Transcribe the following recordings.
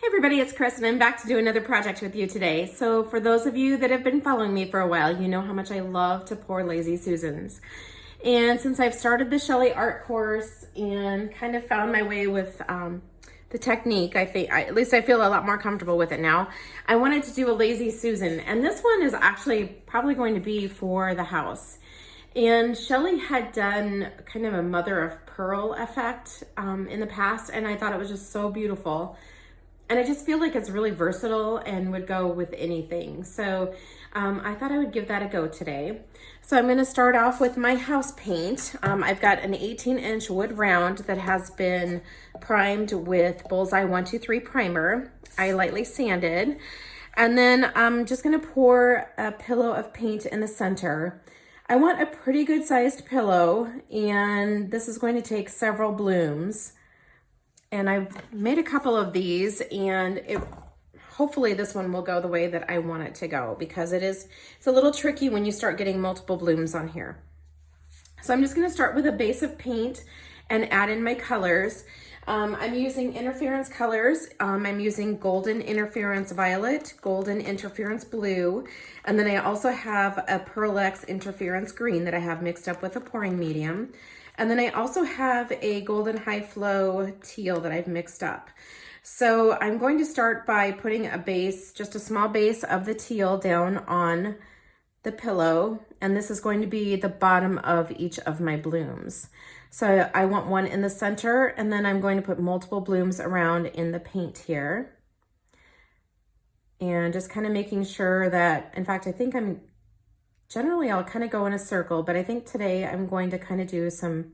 Hey everybody, it's Chris and I'm back to do another project with you today. So for those of you that have been following me for a while, you know how much I love to pour Lazy Susans. And since I've started the Sheleeart course and kind of found my way with the technique, at least I feel a lot more comfortable with it now. I wanted to do a Lazy Susan, and this one is actually probably going to be for the house. And Shelley had done kind of a mother of pearl effect in the past, and I thought it was just so beautiful. And I just feel like it's really versatile and would go with anything. So I thought I would give that a go today. So I'm gonna start off with my house paint. I've got an 18-inch wood round that has been primed with Bullseye 123 primer. I lightly sanded. And then I'm just gonna pour a pillow of paint in the center. I want a pretty good sized pillow, and this is going to take several blooms. And I've made a couple of these, and hopefully this one will go the way that I want it to go, because it's a little tricky when you start getting multiple blooms on here. So I'm just gonna start with a base of paint and add in my colors. I'm using interference colors. I'm using golden interference violet, golden interference blue, and then I also have a Pearl-X interference green that I have mixed up with a pouring medium. And then I also have a golden high flow teal that I've mixed up. So I'm going to start by putting a base, just a small base of the teal down on the pillow. And this is going to be the bottom of each of my blooms. So I want one in the center, and then I'm going to put multiple blooms around in the paint here. And just kind of making sure that, in fact, I think generally I'll kind of go in a circle, but I think today I'm going to kind of do some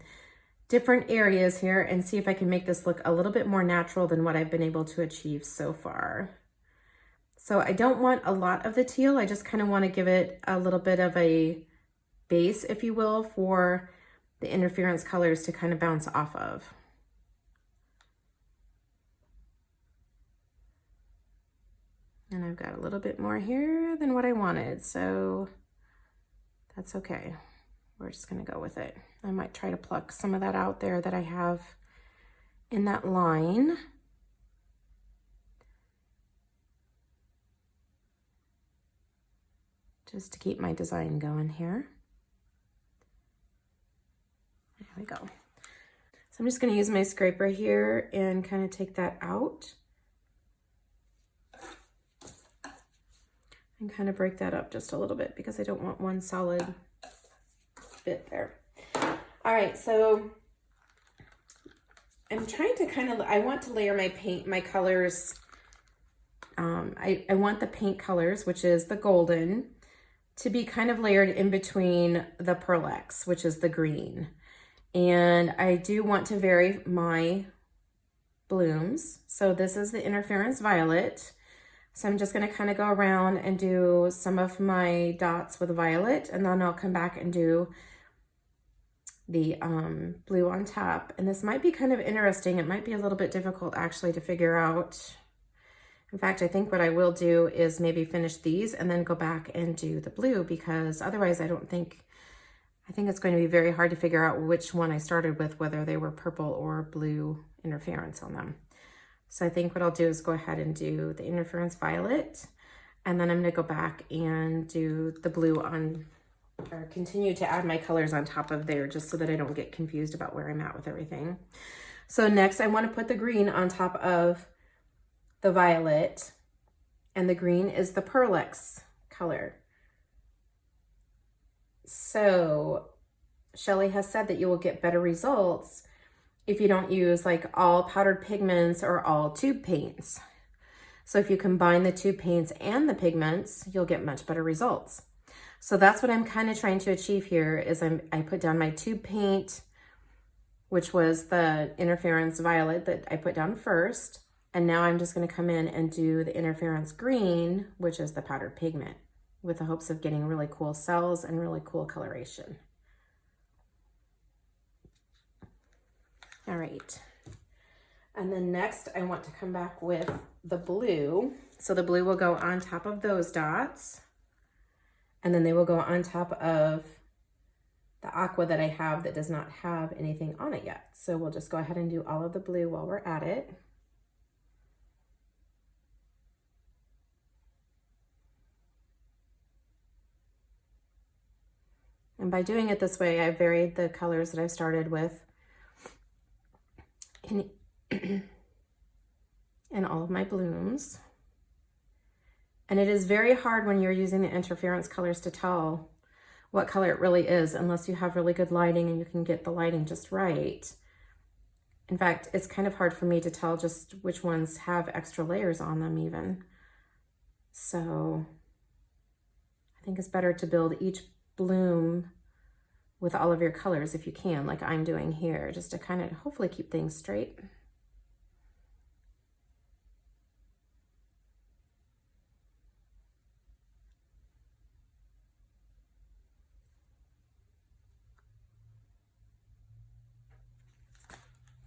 different areas here and see if I can make this look a little bit more natural than what I've been able to achieve so far. So I don't want a lot of the teal. I just kind of want to give it a little bit of a base, if you will, for the interference colors to kind of bounce off of. And I've got a little bit more here than what I wanted, so that's okay. We're just gonna go with it. I might try to pluck some of that out there that I have in that line. Just to keep my design going here. There we go. So I'm just gonna use my scraper here and kind of take that out. And kind of break that up just a little bit because I don't want one solid bit there. All right, so I'm trying to I want to layer my colors. I want the paint colors, which is the golden, to be kind of layered in between the Pearl-X, which is the green. And I do want to vary my blooms. So this is the interference violet. So I'm just gonna kind of go around and do some of my dots with violet, and then I'll come back and do the blue on top. And this might be kind of interesting. It might be a little bit difficult actually to figure out. In fact, I think what I will do is maybe finish these and then go back and do the blue, because otherwise I think it's going to be very hard to figure out which one I started with, whether they were purple or blue interference on them. So I think what I'll do is go ahead and do the interference violet, and then I'm gonna go back and do the blue on, or continue to add my colors on top of there, just so that I don't get confused about where I'm at with everything. So next I wanna put the green on top of the violet, and the green is the Pearl-X color. So Shelley has said that you will get better results if you don't use like all powdered pigments or all tube paints. So if you combine the tube paints and the pigments, you'll get much better results. So that's what I'm kind of trying to achieve here, is I put down my tube paint, which was the interference violet that I put down first. And now I'm just gonna come in and do the interference green, which is the powdered pigment, with the hopes of getting really cool cells and really cool coloration. All right, and then next I want to come back with the blue. So the blue will go on top of those dots, and then they will go on top of the aqua that I have that does not have anything on it yet. So we'll just go ahead and do all of the blue while we're at it. by doing it this way, I varied the colors that I've started with in, in all of my blooms. And it is very hard when you're using the interference colors to tell what color it really is, unless you have really good lighting and you can get the lighting just right. In fact, it's kind of hard for me to tell just which ones have extra layers on them even. So I think it's better to build each bloom with all of your colors if you can, like I'm doing here, just to kind of hopefully keep things straight.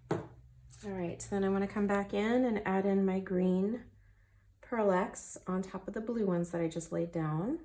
All right, so then I want to come back in and add in my green Acrylics on top of the blue ones that I just laid down.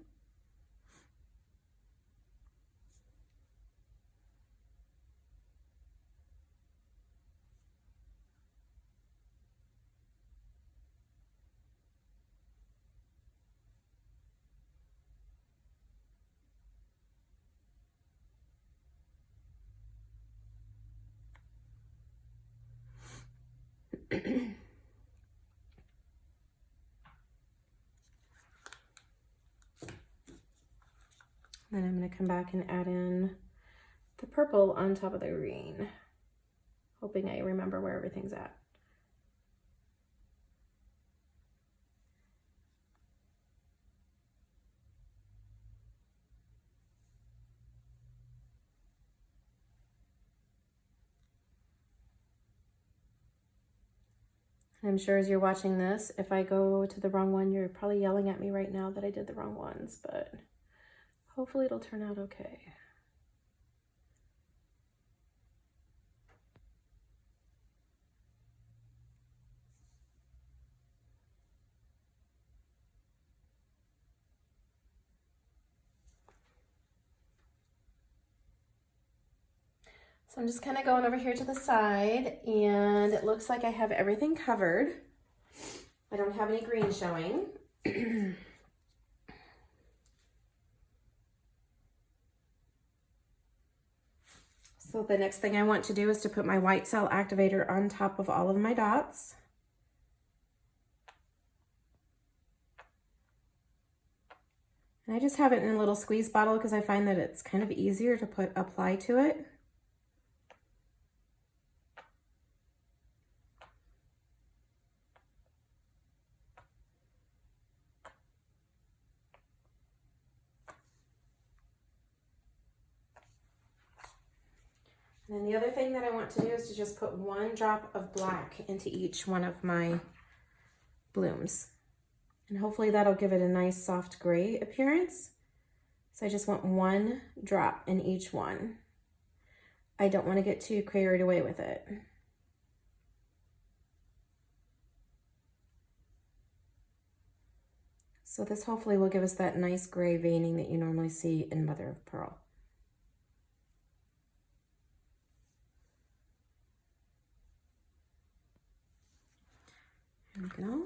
Then I'm going to come back and add in the purple on top of the green, hoping I remember where everything's at. I'm sure as you're watching this, if I go to the wrong one, you're probably yelling at me right now that I did the wrong ones, but hopefully it'll turn out okay. So I'm just kind of going over here to the side, and it looks like I have everything covered. I don't have any green showing. So the next thing I want to do is to put my white cell activator on top of all of my dots. And I just have it in a little squeeze bottle because I find that it's kind of easier to apply to it. And then the other thing that I want to do is to just put one drop of black into each one of my blooms. And hopefully that'll give it a nice soft gray appearance. So I just want one drop in each one. I don't want to get too carried away with it. So this hopefully will give us that nice gray veining that you normally see in mother of pearl. There we go.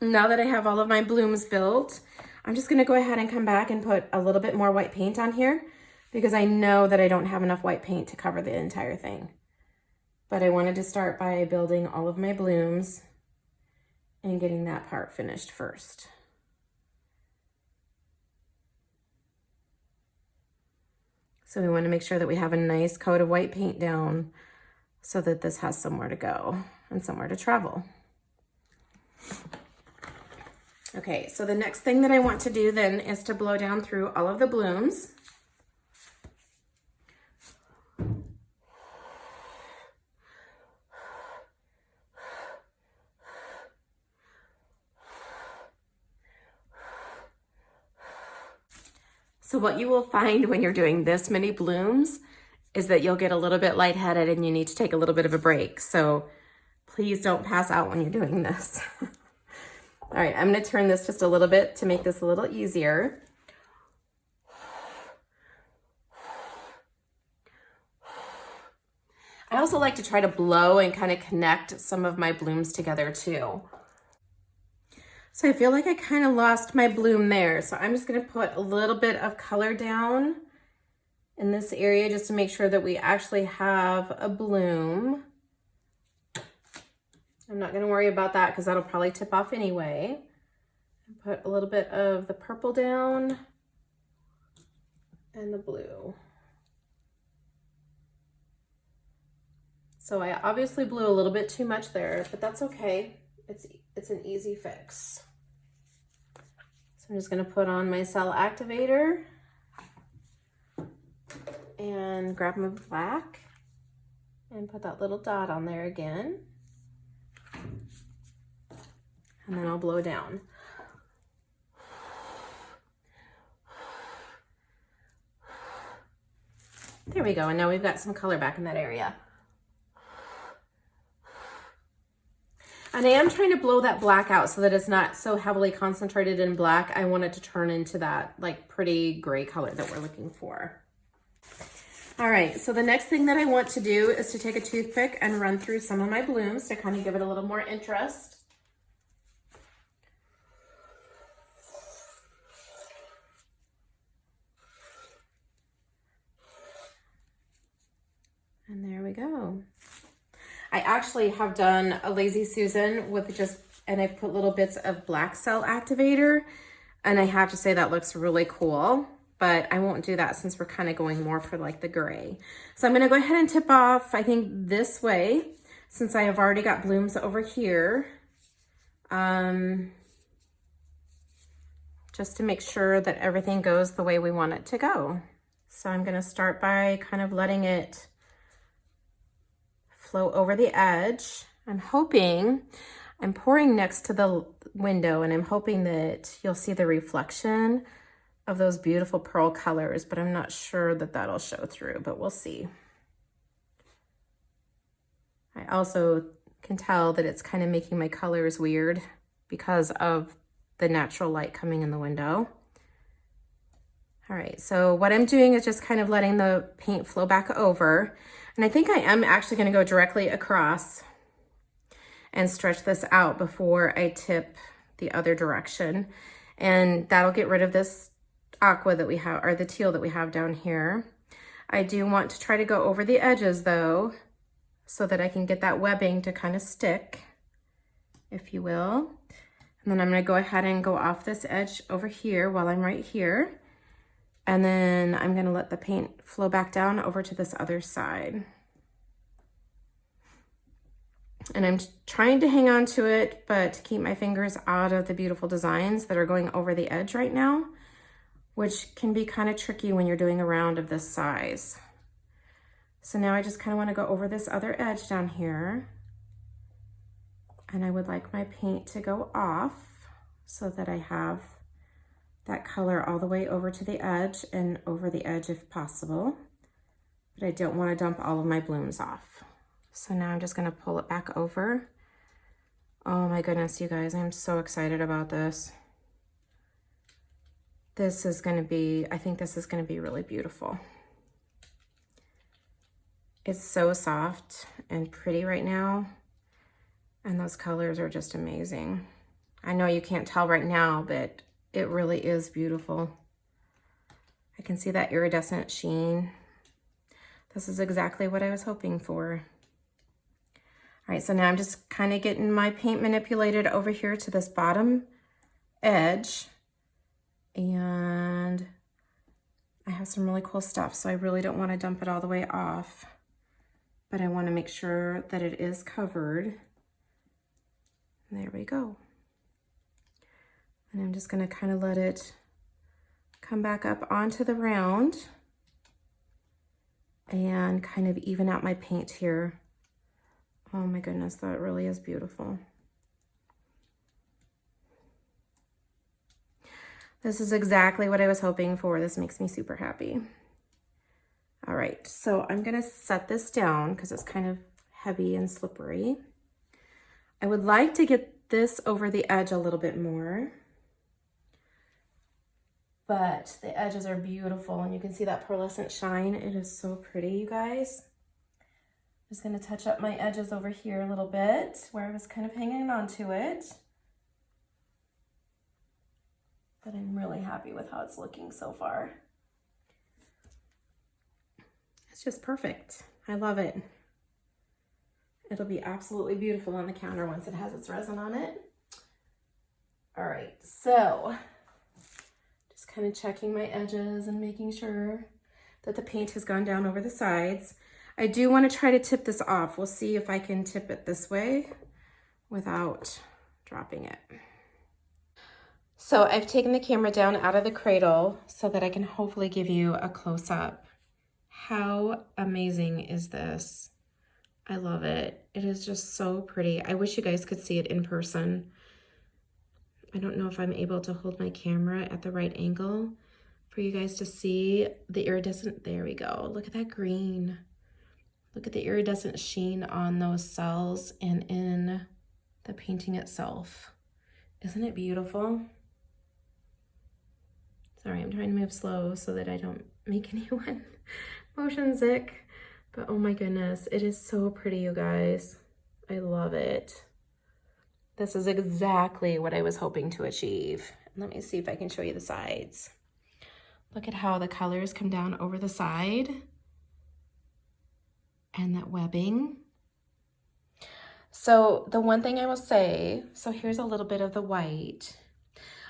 Now that I have all of my blooms built, I'm just going to go ahead and come back and put a little bit more white paint on here because I know that I don't have enough white paint to cover the entire thing. But I wanted to start by building all of my blooms and getting that part finished first. So we want to make sure that we have a nice coat of white paint down so that this has somewhere to go and somewhere to travel. Okay, so the next thing that I want to do then is to blow down through all of the blooms. So what you will find when you're doing this many blooms is that you'll get a little bit lightheaded and you need to take a little bit of a break. So please don't pass out when you're doing this. All right, I'm gonna turn this just a little bit to make this a little easier. I also like to try to blow and kind of connect some of my blooms together too. So I feel like I kind of lost my bloom there. So I'm just gonna put a little bit of color down in this area just to make sure that we actually have a bloom. I'm not going to worry about that because that'll probably tip off anyway. Put a little bit of the purple down and the blue. So I obviously blew a little bit too much there, but that's okay. It's an easy fix. So I'm just going to put on my cell activator and grab my black and put that little dot on there again. And then I'll blow down. There we go, and now we've got some color back in that area. And I am trying to blow that black out so that it's not so heavily concentrated in black. I want it to turn into that like pretty gray color that we're looking for. All right, so the next thing that I want to do is to take a toothpick and run through some of my blooms to kind of give it a little more interest. And there we go. I actually have done a Lazy Susan with and I put little bits of black cell activator, and I have to say that looks really cool, but I won't do that since we're kind of going more for like the gray. So I'm gonna go ahead and tip off, I think this way, since I have already got blooms over here, just to make sure that everything goes the way we want it to go. So I'm gonna start by kind of letting it flow over the edge. I'm pouring next to the window, and I'm hoping that you'll see the reflection of those beautiful pearl colors, but I'm not sure that that'll show through, but we'll see. I also can tell that it's kind of making my colors weird because of the natural light coming in the window. All right, so what I'm doing is just kind of letting the paint flow back over. And I think I am actually gonna go directly across and stretch this out before I tip the other direction. And that'll get rid of this aqua that we have, or the teal that we have down here. I do want to try to go over the edges though, so that I can get that webbing to kind of stick, if you will. And then I'm gonna go ahead and go off this edge over here while I'm right here. And then I'm gonna let the paint flow back down over to this other side. And I'm trying to hang on to it, but to keep my fingers out of the beautiful designs that are going over the edge right now, which can be kind of tricky when you're doing a round of this size. So now I just kind of want to go over this other edge down here. And I would like my paint to go off so that I have that color all the way over to the edge and over the edge if possible. But I don't want to dump all of my blooms off. So now I'm just going to pull it back over. Oh my goodness, you guys, I'm so excited about this. This is going to be, I think this is going to be really beautiful. It's so soft and pretty right now. And those colors are just amazing. I know you can't tell right now, but it really is beautiful. I can see that iridescent sheen. This is exactly what I was hoping for. All right, so now I'm just kind of getting my paint manipulated over here to this bottom edge. And I have some really cool stuff, so I really don't want to dump it all the way off, but I want to make sure that it is covered. There we go. And I'm just going to kind of let it come back up onto the round and kind of even out my paint here. Oh my goodness, that really is beautiful. This is exactly what I was hoping for. This makes me super happy. All right, so I'm gonna set this down because it's kind of heavy and slippery. I would like to get this over the edge a little bit more, but the edges are beautiful and you can see that pearlescent shine. It is so pretty, you guys. Just gonna touch up my edges over here a little bit where I was kind of hanging on to it. But I'm really happy with how it's looking so far. It's just perfect. I love it. It'll be absolutely beautiful on the counter once it has its resin on it. All right, so just kind of checking my edges and making sure that the paint has gone down over the sides. I do want to try to tip this off. We'll see if I can tip it this way without dropping it. So I've taken the camera down out of the cradle so that I can hopefully give you a close-up. How amazing is this? I love it. It is just so pretty. I wish you guys could see it in person. I don't know if I'm able to hold my camera at the right angle for you guys to see the iridescent. There we go. Look at that green. Look at the iridescent sheen on those cells and in the painting itself. Isn't it beautiful? Sorry, I'm trying to move slow so that I don't make anyone motion sick. But oh my goodness, it is so pretty, you guys. I love it. This is exactly what I was hoping to achieve. Let me see if I can show you the sides. Look at how the colors come down over the side. And that webbing. So the one thing I will say, so here's a little bit of the white.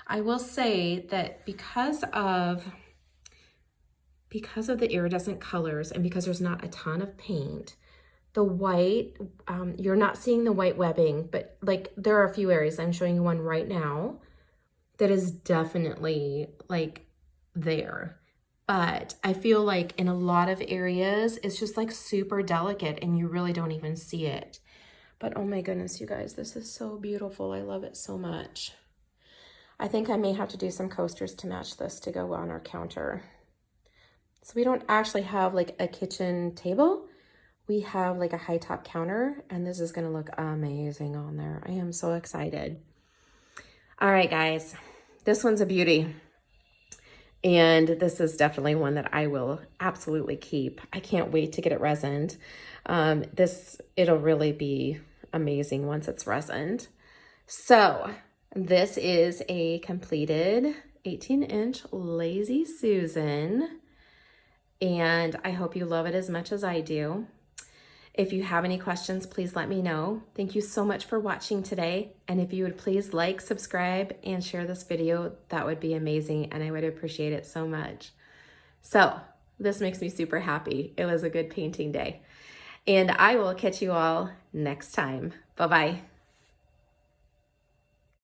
I will say that because of the iridescent colors and because there's not a ton of paint, the white, you're not seeing the white webbing, but like there are a few areas, I'm showing you one right now, that is definitely like there. But I feel like in a lot of areas, it's just like super delicate and you really don't even see it. But oh my goodness, you guys, this is so beautiful. I love it so much. I think I may have to do some coasters to match this to go on our counter. So we don't actually have like a kitchen table. We have like a high top counter and this is gonna look amazing on there. I am so excited. All right, guys, this one's a beauty. And this is definitely one that I will absolutely keep. I can't wait to get it resined. It'll really be amazing once it's resined. So this is a completed 18-inch Lazy Susan. And I hope you love it as much as I do. If you have any questions, please let me know. Thank you so much for watching today. And if you would please like, subscribe, and share this video, that would be amazing. And I would appreciate it so much. So this makes me super happy. It was a good painting day. And I will catch you all next time. Bye-bye.